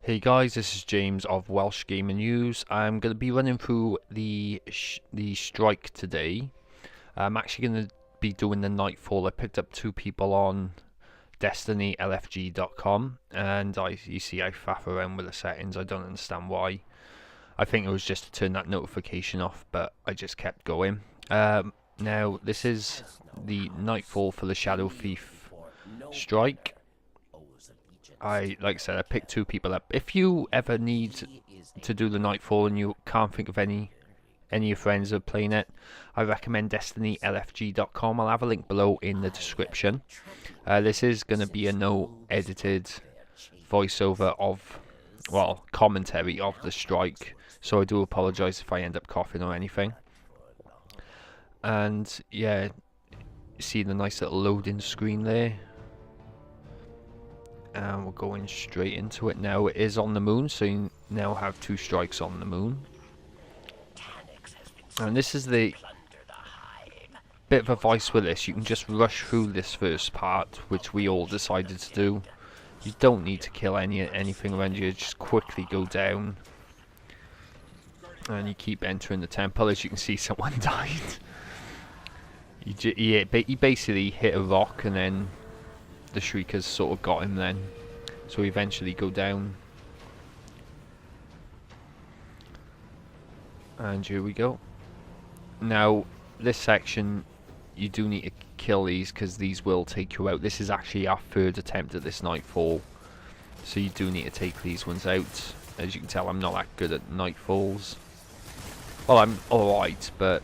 Hey guys, this is James of Welsh Gamer News. I'm going to be running through the strike today. I'm actually going to be doing the Nightfall. I picked up two people on DestinyLFG.com, and you see I faff around with the settings. I don't understand why. I think it was just to turn that notification off, but I just kept going. Now this is the Nightfall for the Shadow Thief strike. Like I said, I picked two people up. If you ever need to do the Nightfall and you can't think of any of your friends are playing it, I recommend DestinyLFG.com. I'll have a link below in the description. This is going to be a no edited voiceover of, well, commentary of the strike, so I do apologise if I end up coughing or anything. And yeah, see the nice little loading screen there. And we're going straight into it now. It is on the moon, so you now have two strikes on the moon. And this is the bit of advice with this. You can just rush through this first part, which we all decided to do. You don't need to kill anything around you. Just quickly go down. And you keep entering the temple. As you can see, someone died. He basically hit a rock and then the shriekers sort of got him then, so we eventually go down, and here we go. Now this section you do need to kill these because these will take you out. This is actually our third attempt at this Nightfall, so you do need to take these ones out. As you can tell, I'm not that good at Nightfalls. Well, I'm alright, but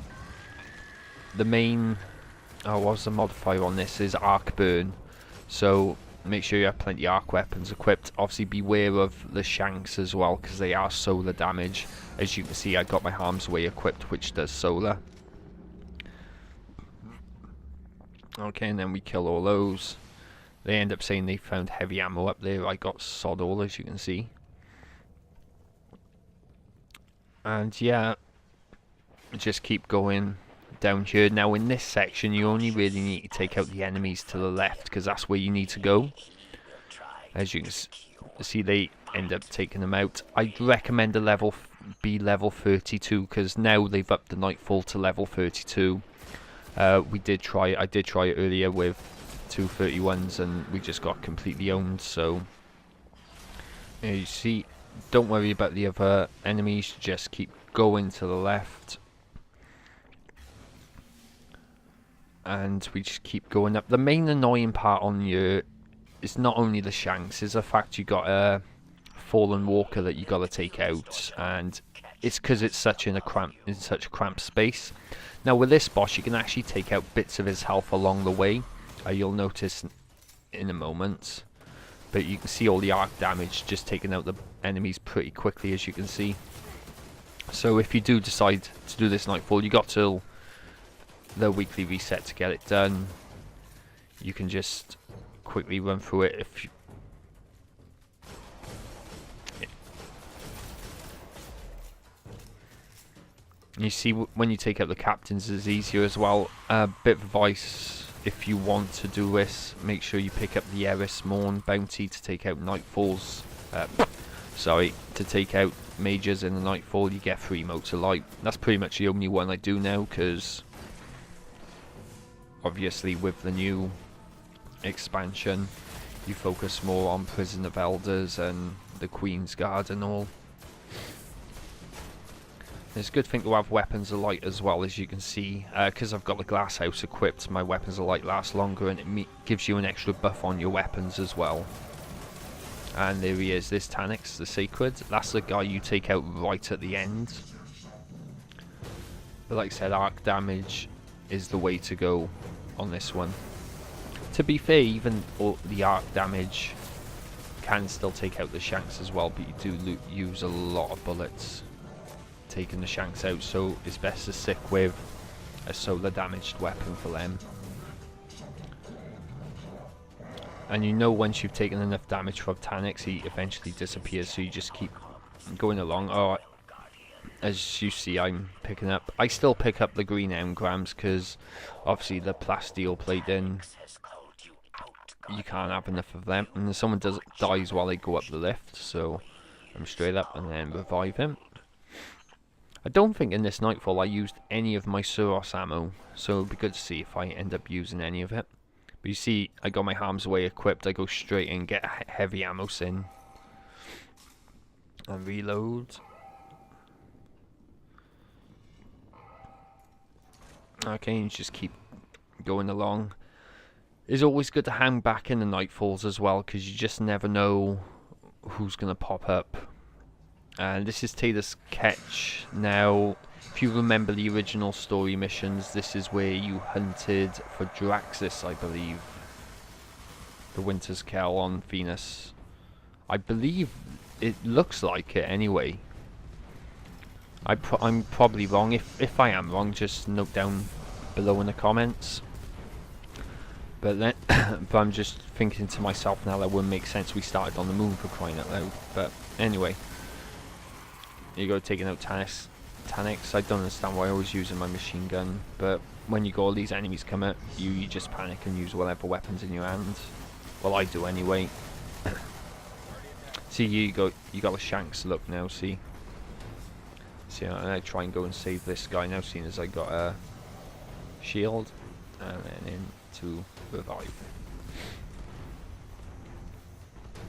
the main what's the modifier on this is arc burn. So make sure you have plenty of arc weapons equipped. Obviously beware of the shanks as well, because they are solar damage. As you can see, I got my harm's way equipped, which does solar. Okay, and then we kill all those. They end up saying they found heavy ammo up there. I got sod all, as you can see. And yeah, just keep going down here. Now in this section you only really need to take out the enemies to the left, because that's where you need to go. As you can see, they end up taking them out. I'd recommend a level be level 32, because now they've upped the Nightfall to level 32. I did try it earlier with 231s and we just got completely owned. So you see, don't worry about the other enemies, just keep going to the left. And we just keep going up. The main annoying part on you is not only the shanks, is the fact you got a fallen walker that you got to take out, and it's because it's such a cramped space. Now with this boss, you can actually take out bits of his health along the way. You'll notice in a moment, but you can see all the arc damage just taking out the enemies pretty quickly, as you can see. So if you do decide to do this Nightfall, you got till the weekly reset to get it done. You can just quickly run through it. If you see, when you take out the captains, it's easier as well. Bit of advice: if you want to do this, make sure you pick up the Eris Morn bounty to take out Nightfalls. To take out mages in the Nightfall, you get 3 motes of light. That's pretty much the only one I do now, because obviously with the new expansion you focus more on Prison of Elders and the Queen's Guard and all. It's a good thing to have weapons of light as well, as you can see, because I've got the glass house equipped. My weapons of light last longer, and it gives you an extra buff on your weapons as well. And there he is, this Tanix, the Sacred. That's the guy you take out right at the end. But like I said, arc damage is the way to go on this one. To be fair, even the arc damage can still take out the shanks as well, but you do use a lot of bullets taking the shanks out, so it's best to stick with a solar damaged weapon for them. And you know, once you've taken enough damage from Tanix, he eventually disappears, so you just keep going along. Oh, as you see, I'm picking up. I still pick up the green engrams because obviously the plasteel plating, you can't have enough of them, and someone dies while they go up the lift, so him straight up and then revive him. I don't think in this Nightfall I used any of my Suros ammo, so it would be good to see if I end up using any of it. But you see, I got my Harm's Way equipped, I go straight in, get a heavy ammo sin. And reload. Okay, and just keep going along. It's always good to hang back in the Nightfalls as well, because you just never know who's going to pop up. And this is Taylor's Catch. Now, if you remember the original story missions, this is where you hunted for Draxus, I believe. The Winter's Kell on Venus. I believe it looks like it anyway. I'm probably wrong. If I am wrong, just note down below in the comments. But then, but I'm just thinking to myself now that wouldn't make sense. We started on the moon, for crying out loud. But anyway, you go taking out Tanix. I don't understand why I always using my machine gun. But when you got all these enemies come at you, you just panic and use whatever weapons in your hand. Well, I do anyway. See, you got the Shanks look now. See, I try and go and save this guy now, seeing as I got a shield, and then into revive.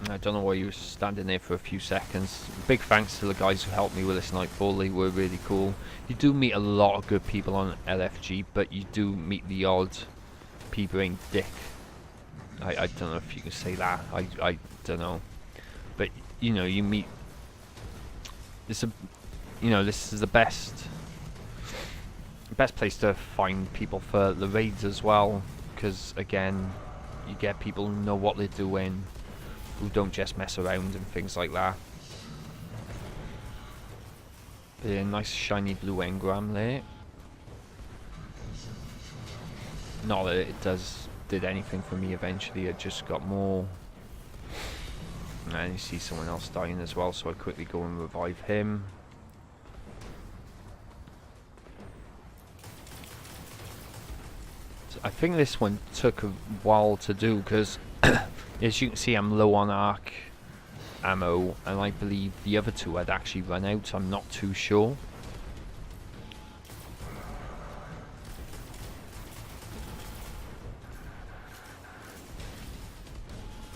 I don't know why you were standing there for a few seconds. Big thanks to the guys who helped me with this Nightfall. They were really cool. You do meet a lot of good people on LFG, but you do meet the odd pea-brain dick. I don't know if you can say that. I don't know. But you know, you meet this is the best place to find people for the raids as well, because again, you get people who know what they're doing, who don't just mess around and things like that. But yeah, nice shiny blue engram there. Not that it did anything for me eventually, it just got more. And you see someone else dying as well, so I quickly go and revive him. So I think this one took a while to do, because as you can see I'm low on arc ammo, and I believe the other two had actually run out, I'm not too sure.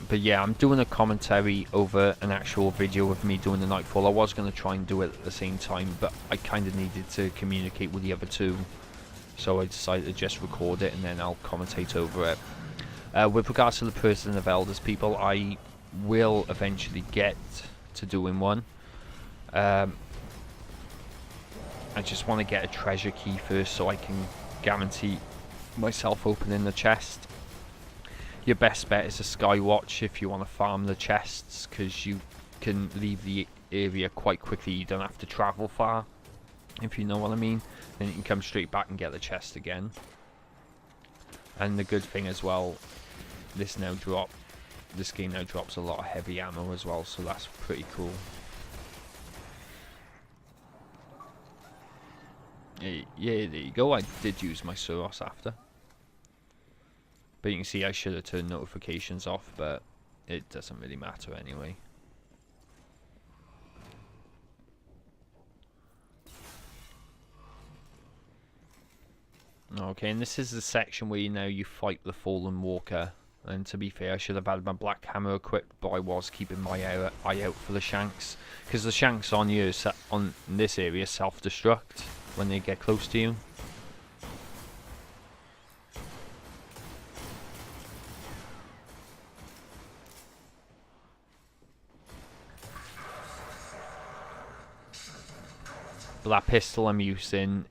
But yeah, I'm doing a commentary over an actual video of me doing the Nightfall. I was going to try and do it at the same time, but I kind of needed to communicate with the other two. So I decided to just record it and then I'll commentate over it. With regards to the Prison of Elders people, I will eventually get to doing one. I just want to get a treasure key first so I can guarantee myself opening the chest. Your best bet is a Skywatch if you want to farm the chests, because you can leave the area quite quickly. You don't have to travel far, if you know what I mean. Then you can come straight back and get the chest again. And the good thing as well, this game now drops a lot of heavy ammo as well, so that's pretty cool. Yeah, there you go. I did use my Suros after. But you can see I should have turned notifications off, but it doesn't really matter anyway. Okay, and this is the section where you fight the Fallen Walker. And to be fair, I should have had my black hammer equipped, but I was keeping my eye out for the Shanks, because the Shanks on this area self-destruct when they get close to you. But that pistol I'm using,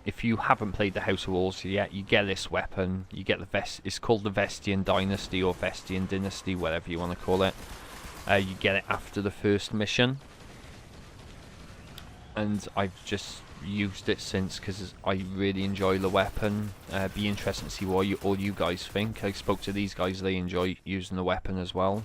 if you haven't played the House of Walls yet, you get this weapon. You get the it's called the Vestian Dynasty or Vestian Dynasty, whatever you want to call it. You get it after the first mission, and I've just used it since because I really enjoy the weapon. Be interesting to see what all you guys think. I spoke to these guys; they enjoy using the weapon as well.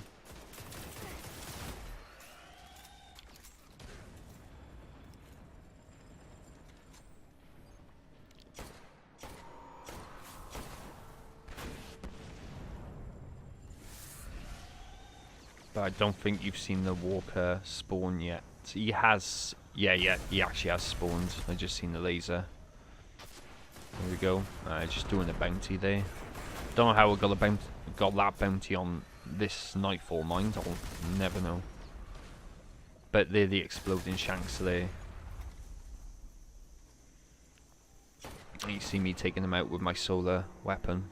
But I don't think you've seen the walker spawn yet. He has, yeah, he actually has spawned. I just seen the laser. There we go. Just doing a bounty there. Don't know how I got that bounty on this Nightfall mine. I'll never know. But they're the exploding shanks there. You see me taking them out with my solar weapon.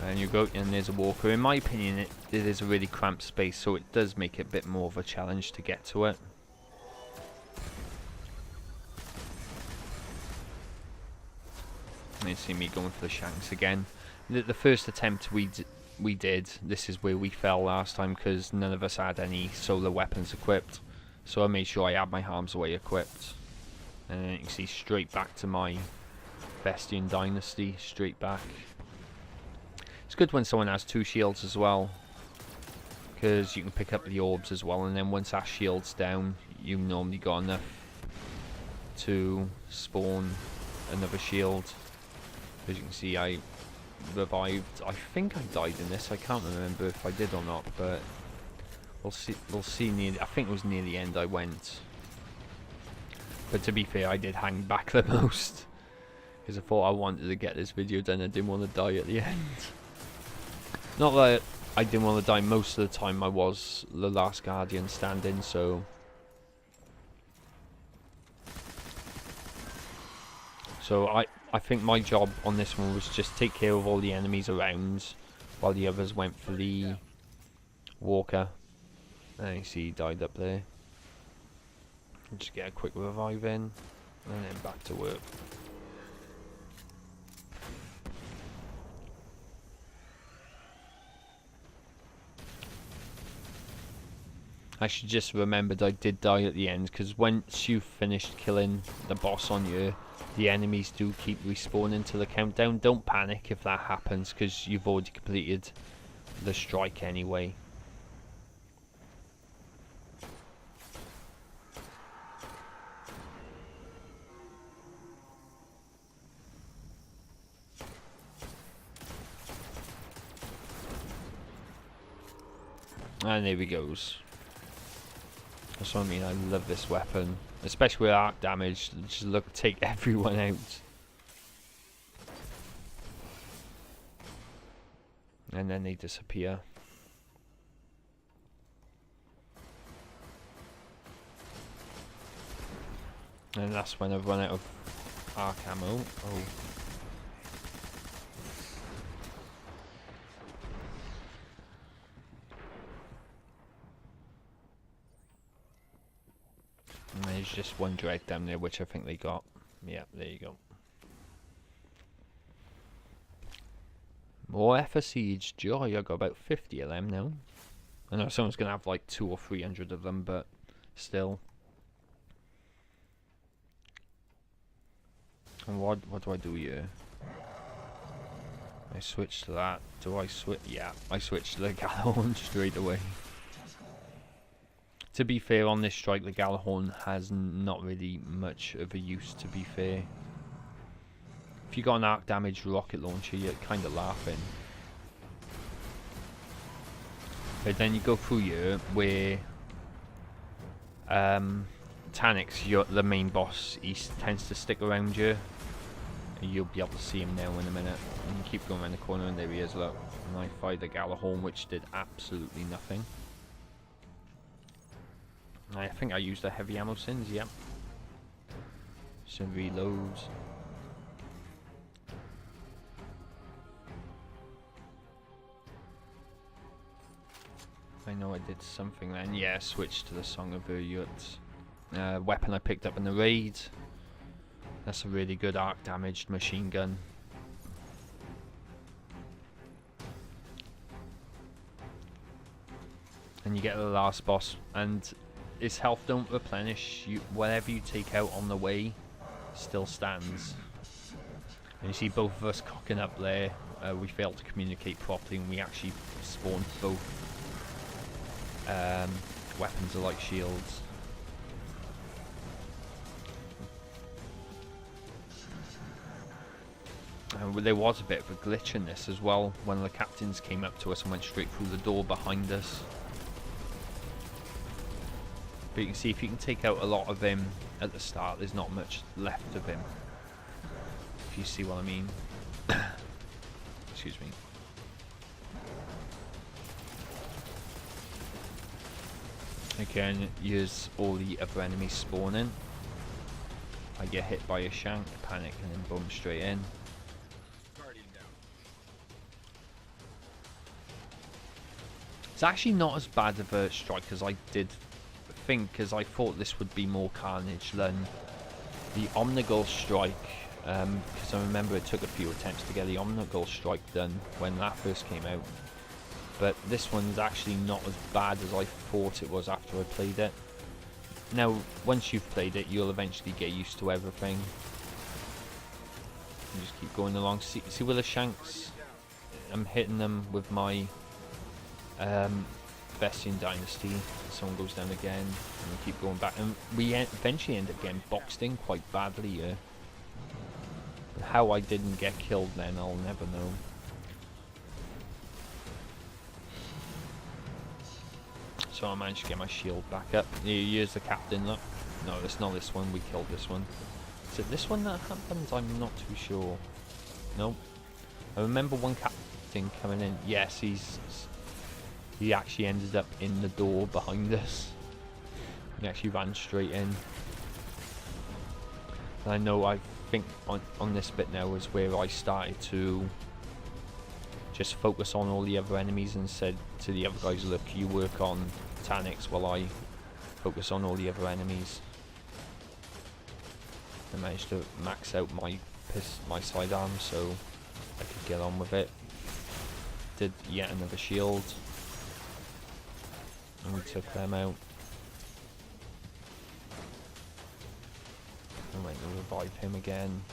And you go, and there's a walker. In my opinion, it is a really cramped space, so it does make it a bit more of a challenge to get to it. And you see me going for the shanks again. The first attempt we did, this is where we fell last time because none of us had any solar weapons equipped. So I made sure I had my harm's way equipped. And then you can see straight back to my Bestian Dynasty, straight back. It's good when someone has 2 shields as well, because you can pick up the orbs as well, and then once that shield's down, you normally got enough to spawn another shield. As you can see, I revived. I think I died in this. I can't remember if I did or not, but we'll see. We'll see. I think it was near the end I went. But to be fair, I did hang back the most because I thought I wanted to get this video done. I didn't want to die at the end. Not that I didn't want to die most of the time. I was the last Guardian standing, so I think my job on this one was just take care of all the enemies around while the others went for the walker. And you see he died up there. Just get a quick revive in and then back to work. I should just remembered I did die at the end, because once you've finished killing the boss on you, the enemies do keep respawning to the countdown. Don't panic if that happens, because you've already completed the strike anyway. And there he goes. That's what I mean, I love this weapon. Especially with arc damage, just look, take everyone out. And then they disappear. And that's when I've run out of arc ammo. Oh. And there's just one drag down there, which I think they got. Yeah, there you go. More Effa Siege. Joy, I got about 50 of them now. I know someone's going to have like 200 or 300 of them, but still. And what do I do here? I switch to that. Do I switch? Yeah, I switched to the Gallahorn straight away. To be fair, on this strike, the Gallahorn has not really much of a use, to be fair. If you got an arc damage rocket launcher, you're kind of laughing. But then you go through here where Tanix, the main boss, he tends to stick around you. You'll be able to see him now in a minute. And you keep going around the corner, and there he is, look. And I fired the Gallahorn, which did absolutely nothing. I think I used a heavy ammo sins, yep. Some reloads. I know I did something then. Yeah, switched to the Song of Urut. Weapon I picked up in the raid. That's a really good arc damaged machine gun. And you get the last boss, and his health don't replenish. Whatever you take out on the way still stands. And you see both of us cocking up there. We failed to communicate properly, and we actually spawned both weapons are like shields. There was a bit of a glitch in this as well. One of the captains came up to us and went straight through the door behind us. But you can see if you can take out a lot of him at the start, there's not much left of him. If you see what I mean. Excuse me. Again, use all the other enemies spawning. I get hit by a shank, panic, and then boom, straight in. It's actually not as bad of a strike as I did think, because I thought this would be more carnage than the Omnigul strike, because I remember it took a few attempts to get the Omnigul strike done when that first came out. But this one's actually not as bad as I thought it was after I played it. Now, once you've played it, you'll eventually get used to everything. You just keep going along. See where the shanks? I'm hitting them with my Vestian Dynasty. Someone goes down again, and we keep going back. And we eventually end up getting boxed in quite badly here. How I didn't get killed then, I'll never know. So I managed to get my shield back up. Here's the captain, look. No, it's not this one. We killed this one. Is it this one that happens? I'm not too sure. Nope. I remember one captain coming in. Yes, he actually ended up in the door behind us. He actually ran straight in. And I know, I think on this bit now is where I started to just focus on all the other enemies and said to the other guys, look, you work on Taniks while I focus on all the other enemies. I managed to max out my sidearm so I could get on with it. Did yet another shield. And we took them out. I went to revive him again.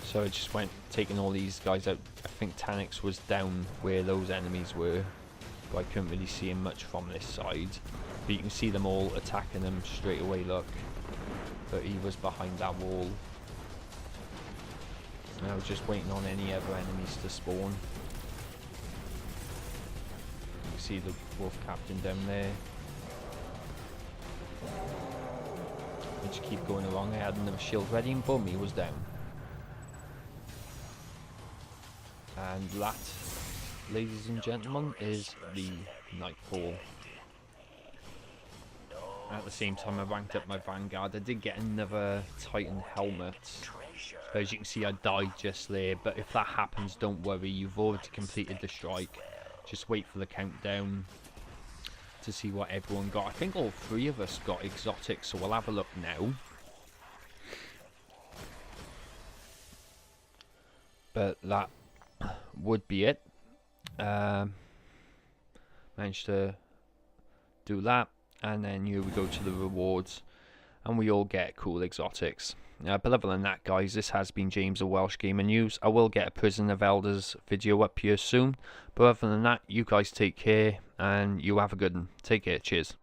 So I just went taking all these guys out. I think Taniks was down where those enemies were, but I couldn't really see him much from this side. But you can see them all attacking him straight away, look. But he was behind that wall. And I was just waiting on any other enemies to spawn. You can see the wolf captain down there. I just keep going along. I had another shield ready and boom, he was down. And that, ladies and gentlemen, is the Nightfall. At the same time I ranked up my Vanguard. I did get another Titan helmet. But as you can see, I died just there. But if that happens, don't worry, you've already completed the strike. Just wait for the countdown to see what everyone got. I think all three of us got exotics, so we'll have a look now. But that would be it. Managed to do that, and then here we go to the rewards, and we all get cool exotics. But other than that, guys, this has been James, the Welsh Gamer News. I will get a Prison of Elders video up here soon, but other than that, you guys take care, and you have a good one. Take care, cheers.